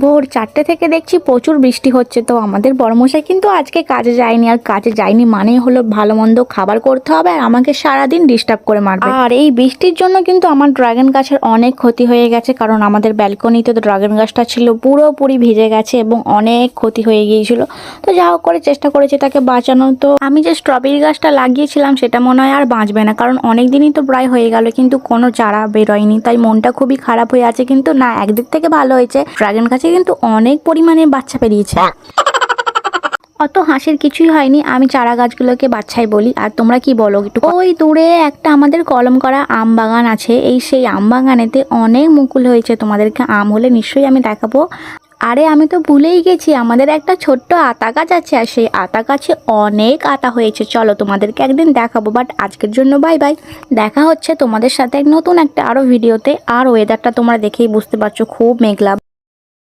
ভোর 4টে থেকে দেখছি প্রচুর বৃষ্টি হচ্ছে। তো আমাদের বড়মশাই কিন্তু আজকে কাজে যায়নি, আর কাজে যায়নি মানেই হলো ভালো মন্দ খাবার করতে হবে আর আমাকে সারাদিন ডিস্টার্ব করে মারবে। আর এই বৃষ্টির জন্য কিন্তু আমার ড্রাগন গাছের অনেক ক্ষতি হয়ে গেছে, কারণ আমাদের ব্যালকনিতে তো ড্রাগন গাছটা ছিল পুরোপুরি ভিজে গেছে এবং অনেক ক্ষতি হয়ে গিয়েছিল। তো যা হোক করে চেষ্টা করেছি তাকে বাঁচানো। তো আমি যে স্ট্রবেরি গাছটা লাগিয়েছিলাম সেটা মনে হয় আর বাঁচবে না, কারণ অনেক দিনই তো প্রায় হয়ে গেল কিন্তু কোনো চারা বেরোয়নি, তাই মনটা খুবই খারাপ হয়ে আছে। কিন্তু না, একদিক থেকে ভালো হয়েছে, ড্রাগন গাছে কিন্তু অনেক পরিমাণে বাচ্চা বেরিয়েছে। অত হাসির কিছুই হয়নি, আমি চারা গাছগুলোকে বাচ্চাই বলি। আর তোমরা কি বলো একটু? ওই দূরে একটা আমাদের কলম করা আম বাগান আছে, সেই আম বাগানেতে অনেক মুকুল হয়েছে, তোমাদেরকে আম হলে নিশ্চয়ই আমি দেখাবো। আরে আমি তো ভুলেই গেছি, আমাদের একটা ছোট্ট আতা গাছ আছে আর সেই আতা গাছে অনেক আতা হয়েছে। চলো তোমাদেরকে একদিন দেখাবো, বাট আজকের জন্য বাই বাই। দেখা হচ্ছে তোমাদের সাথে নতুন একটা আরো ভিডিওতে। আর ওয়েদারটা তোমরা দেখেই বুঝতে পারছো, খুব মেঘলা।